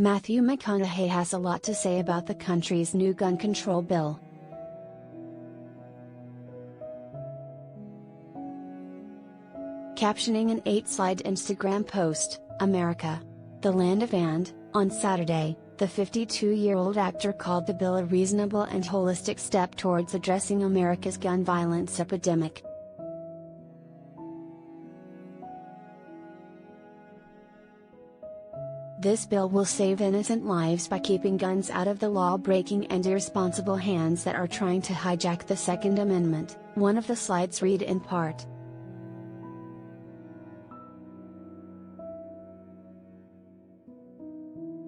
Matthew McConaughey has a lot to say about the country's new gun control bill. Captioning an 8-slide Instagram post, America, the land of and, on Saturday, the 52-year-old actor called the bill a reasonable and holistic step towards addressing America's gun violence epidemic. This bill will save innocent lives by keeping guns out of the law-breaking and irresponsible hands that are trying to hijack the Second Amendment, one of the slides read in part.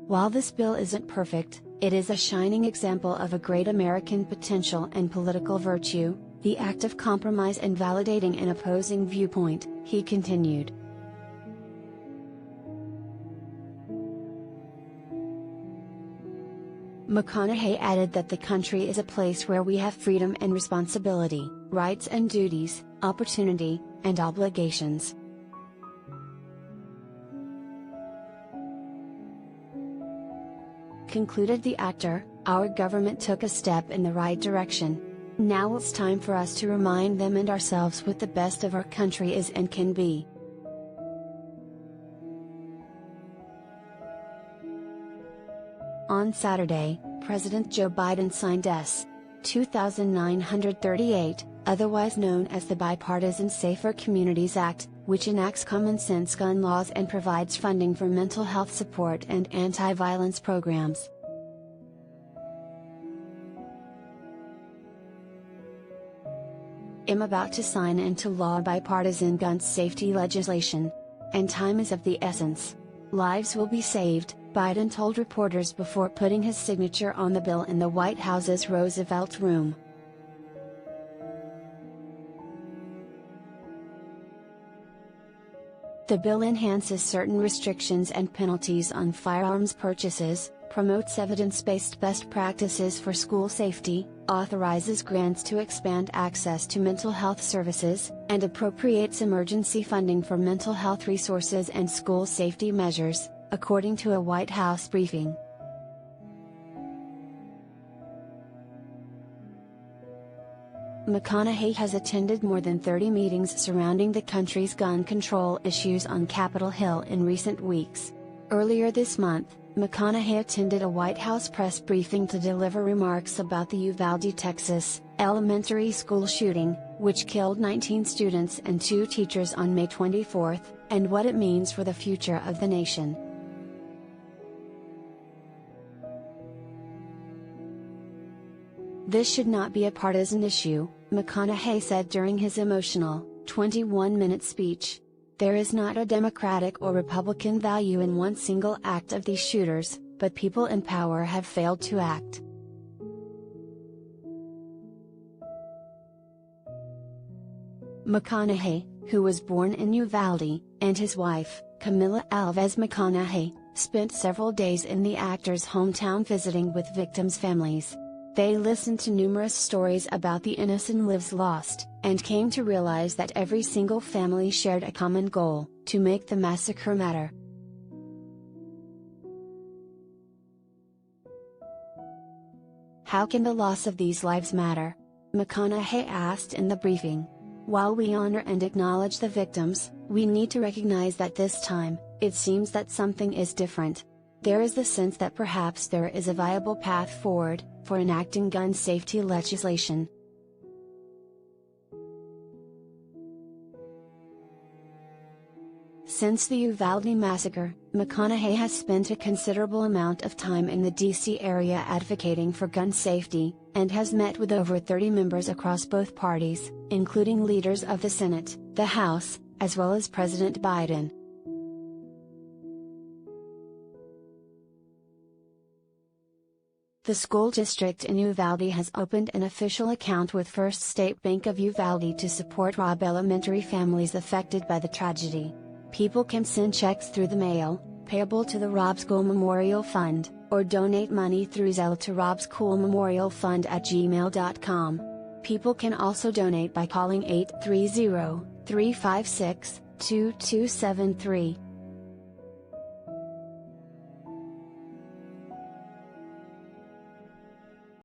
While this bill isn't perfect, it is a shining example of a great American potential and political virtue, the act of compromise and validating an opposing viewpoint, he continued. McConaughey added that the country is a place where we have freedom and responsibility, rights and duties, opportunity, and obligations. Concluded the actor, our government took a step in the right direction. Now it's time for us to remind them and ourselves what the best of our country is and can be. On Saturday, President Joe Biden signed S. 2938, otherwise known as the Bipartisan Safer Communities Act, which enacts common-sense gun laws and provides funding for mental health support and anti-violence programs. I'm about to sign into law bipartisan gun safety legislation. And time is of the essence. Lives will be saved, Biden told reporters before putting his signature on the bill in the White House's Roosevelt Room. The bill enhances certain restrictions and penalties on firearms purchases, promotes evidence-based best practices for school safety, authorizes grants to expand access to mental health services, and appropriates emergency funding for mental health resources and school safety measures, according to a White House briefing. McConaughey has attended more than 30 meetings surrounding the country's gun control issues on Capitol Hill in recent weeks. Earlier this month, McConaughey attended a White House press briefing to deliver remarks about the Uvalde, Texas, elementary school shooting, which killed 19 students and 2 teachers on May 24, and what it means for the future of the nation. This should not be a partisan issue, McConaughey said during his emotional, 21-minute speech. There is not a Democratic or Republican value in one single act of these shooters, but people in power have failed to act. McConaughey, who was born in Uvalde, and his wife, Camila Alves McConaughey, spent several days in the actor's hometown visiting with victims' families. They listened to numerous stories about the innocent lives lost, and came to realize that every single family shared a common goal: to make the massacre matter. How can the loss of these lives matter? McConaughey asked in the briefing. While we honor and acknowledge the victims, we need to recognize that this time, it seems that something is different. There is the sense that perhaps there is a viable path forward, for enacting gun safety legislation. Since the Uvalde massacre, McConaughey has spent a considerable amount of time in the D.C. area advocating for gun safety, and has met with over 30 members across both parties, including leaders of the Senate, the House, as well as President Biden. The school district in Uvalde has opened an official account with First State Bank of Uvalde to support Robb Elementary families affected by the tragedy. People can send checks through the mail, payable to the Robb School Memorial Fund, or donate money through Zelle to robbschoolmemorialfund@gmail.com. People can also donate by calling 830-356-2273.